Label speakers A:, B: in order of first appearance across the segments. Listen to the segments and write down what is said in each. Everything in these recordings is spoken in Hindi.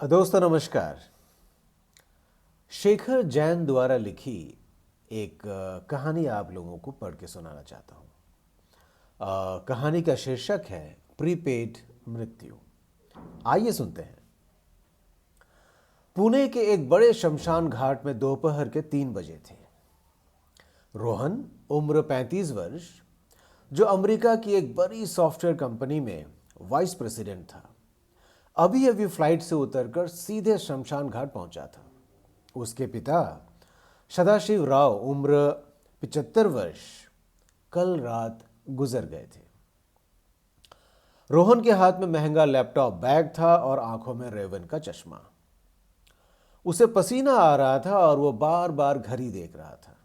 A: दोस्तों नमस्कार। शेखर जैन द्वारा लिखी एक कहानी आप लोगों को पढ़ के सुनाना चाहता हूँ। कहानी का शीर्षक है प्रीपेड मृत्यु। आइए सुनते हैं। पुणे के एक बड़े शमशान घाट में दोपहर के 3 बजे थे। रोहन, उम्र 35 वर्ष, जो अमेरिका की एक बड़ी सॉफ्टवेयर कंपनी में वाइस प्रेसिडेंट था, अभी अभी फ्लाइट से उतरकर सीधे शमशान घाट पहुंचा था। उसके पिता सदाशिव राव, उम्र 75 वर्ष, कल रात गुजर गए थे। रोहन के हाथ में महंगा लैपटॉप बैग था और आंखों में रेवन का चश्मा। उसे पसीना आ रहा था और वो बार बार घड़ी देख रहा था।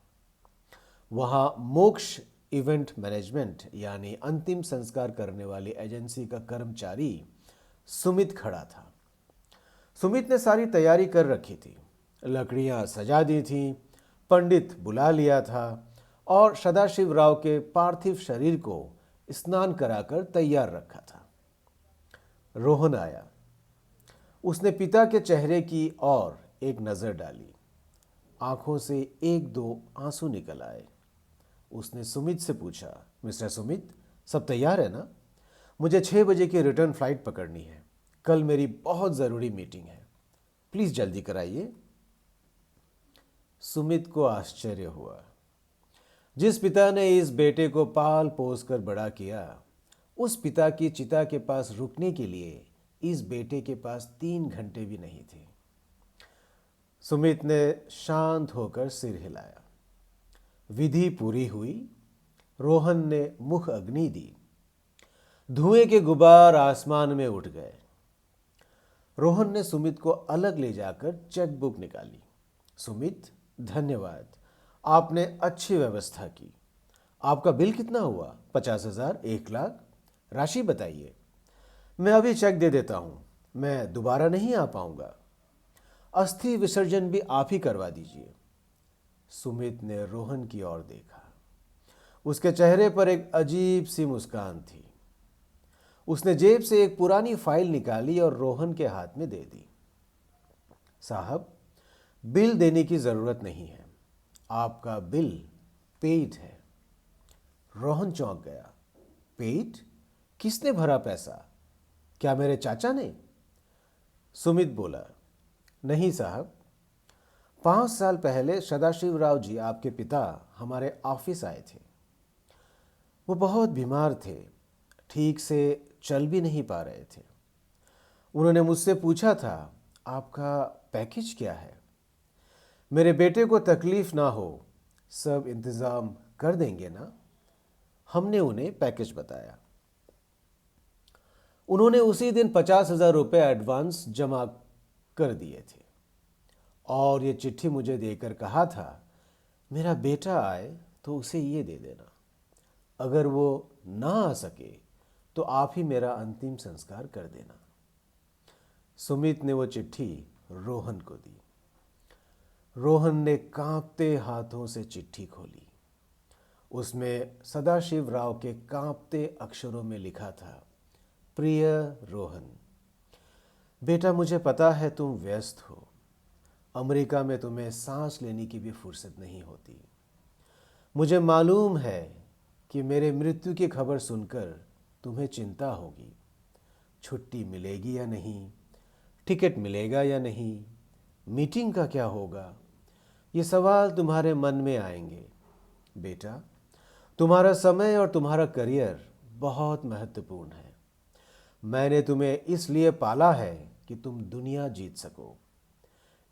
A: वहां मोक्ष इवेंट मैनेजमेंट यानी अंतिम संस्कार करने वाली एजेंसी का कर्मचारी सुमित खड़ा था। सुमित ने सारी तैयारी कर रखी थी। लकड़ियां सजा दी थीं, पंडित बुला लिया था और सदाशिव राव के पार्थिव शरीर को स्नान कराकर तैयार रखा था। रोहन आया। उसने पिता के चेहरे की ओर एक नजर डाली। आंखों से एक दो आंसू निकल आए। उसने सुमित से पूछा, मिस्टर सुमित, सब तैयार है ना? मुझे 6 बजे की रिटर्न फ्लाइट पकड़नी है। कल मेरी बहुत ज़रूरी मीटिंग है, प्लीज़ जल्दी कराइए। सुमित को आश्चर्य हुआ। जिस पिता ने इस बेटे को पाल पोस कर बड़ा किया, उस पिता की चिता के पास रुकने के लिए इस बेटे के पास 3 घंटे भी नहीं थे। सुमित ने शांत होकर सिर हिलाया। विधि पूरी हुई। रोहन ने मुख अग्नि दी। धुएं के गुबार आसमान में उठ गए। रोहन ने सुमित को अलग ले जाकर चेक बुक निकाली। सुमित, धन्यवाद, आपने अच्छी व्यवस्था की। आपका बिल कितना हुआ? 50,000, 1 लाख? राशि बताइए, मैं अभी चेक दे देता हूँ। मैं दोबारा नहीं आ पाऊंगा। अस्थि विसर्जन भी आप ही करवा दीजिए। सुमित ने रोहन की ओर देखा। उसके चेहरे पर एक अजीब सी मुस्कान थी। उसने जेब से एक पुरानी फाइल निकाली और रोहन के हाथ में दे दी। साहब, बिल देने की जरूरत नहीं है, आपका बिल पेड है। रोहन चौंक गया। पेड? किसने भरा पैसा? क्या मेरे चाचा ने? सुमित बोला, नहीं साहब, 5 साल पहले सदाशिव राव जी, आपके पिता, हमारे ऑफिस आए थे। वो बहुत बीमार थे, ठीक से चल भी नहीं पा रहे थे। उन्होंने मुझसे पूछा था, आपका पैकेज क्या है? मेरे बेटे को तकलीफ ना हो, सब इंतज़ाम कर देंगे ना? हमने उन्हें पैकेज बताया। उन्होंने उसी दिन 50,000 रुपये एडवांस जमा कर दिए थे और ये चिट्ठी मुझे देकर कहा था, मेरा बेटा आए तो उसे ये दे देना। अगर वो ना आ सके तो आप ही मेरा अंतिम संस्कार कर देना। सुमित ने वो चिट्ठी रोहन को दी। रोहन ने कांपते हाथों से चिट्ठी खोली। उसमें सदाशिव राव के कांपते अक्षरों में लिखा था, प्रिय रोहन, बेटा, मुझे पता है तुम व्यस्त हो। अमेरिका में तुम्हें सांस लेने की भी फुर्सत नहीं होती। मुझे मालूम है कि मेरे मृत्यु की खबर सुनकर तुम्हें चिंता होगी। छुट्टी मिलेगी या नहीं, टिकट मिलेगा या नहीं, मीटिंग का क्या होगा, ये सवाल तुम्हारे मन में आएंगे। बेटा, तुम्हारा समय और तुम्हारा करियर बहुत महत्वपूर्ण है। मैंने तुम्हें इसलिए पाला है कि तुम दुनिया जीत सको।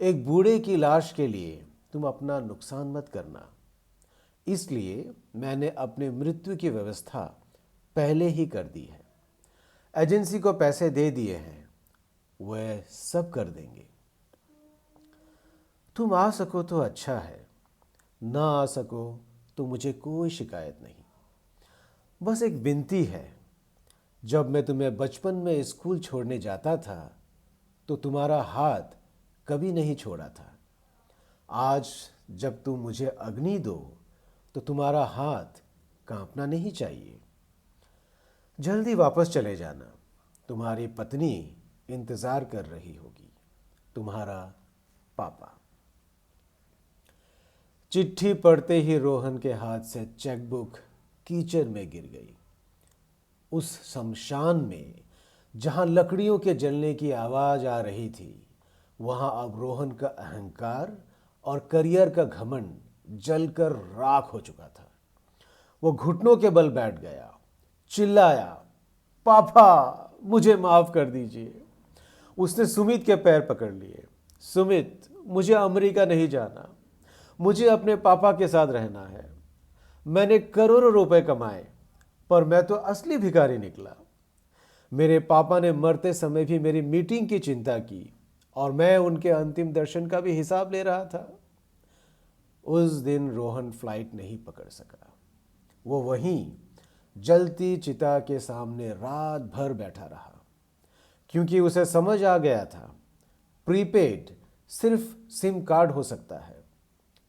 A: एक बूढ़े की लाश के लिए तुम अपना नुकसान मत करना। इसलिए मैंने अपने मृत्यु की व्यवस्था पहले ही कर दी है। एजेंसी को पैसे दे दिए हैं, वह सब कर देंगे। तुम आ सको तो अच्छा है, ना आ सको तो मुझे कोई शिकायत नहीं। बस एक विनती है, जब मैं तुम्हें बचपन में स्कूल छोड़ने जाता था तो तुम्हारा हाथ कभी नहीं छोड़ा था। आज जब तुम मुझे अग्नि दो तो तुम्हारा हाथ कांपना नहीं चाहिए। जल्दी वापस चले जाना, तुम्हारी पत्नी इंतज़ार कर रही होगी। तुम्हारा पापा। चिट्ठी पढ़ते ही रोहन के हाथ से चेकबुक कीचड़ में गिर गई। उस शमशान में जहां लकड़ियों के जलने की आवाज आ रही थी, वहां अब रोहन का अहंकार और करियर का घमंड जलकर राख हो चुका था। वो घुटनों के बल बैठ गया, चिल्लाया, पापा मुझे माफ कर दीजिए। उसने सुमित के पैर पकड़ लिए। सुमित, मुझे अमेरिका नहीं जाना, मुझे अपने पापा के साथ रहना है। मैंने करोड़ों रुपए कमाए, पर मैं तो असली भिखारी निकला। मेरे पापा ने मरते समय भी मेरी मीटिंग की चिंता की और मैं उनके अंतिम दर्शन का भी हिसाब ले रहा था। उस दिन रोहन फ्लाइट नहीं पकड़ सका। वो वहीं जलती चिता के सामने रात भर बैठा रहा, क्योंकि उसे समझ आ गया था प्रीपेड सिर्फ सिम कार्ड हो सकता है,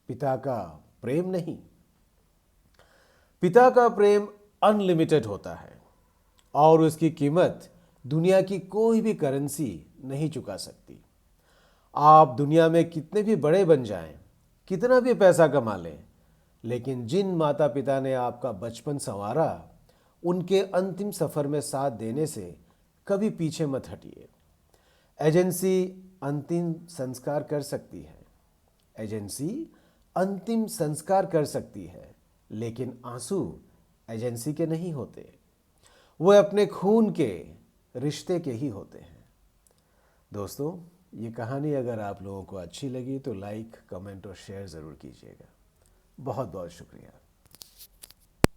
A: पिता का प्रेम नहीं। पिता का प्रेम अनलिमिटेड होता है और उसकी कीमत दुनिया की कोई भी करेंसी नहीं चुका सकती। आप दुनिया में कितने भी बड़े बन जाएं, कितना भी पैसा कमा लें, लेकिन जिन माता पिता ने आपका बचपन संवारा, उनके अंतिम सफर में साथ देने से कभी पीछे मत हटिए। एजेंसी अंतिम संस्कार कर सकती है, एजेंसी अंतिम संस्कार कर सकती है, लेकिन आंसू एजेंसी के नहीं होते, वो अपने खून के रिश्ते के ही होते हैं। दोस्तों, ये कहानी अगर आप लोगों को अच्छी लगी तो लाइक, कमेंट और शेयर ज़रूर कीजिएगा। बहुत बहुत शुक्रिया।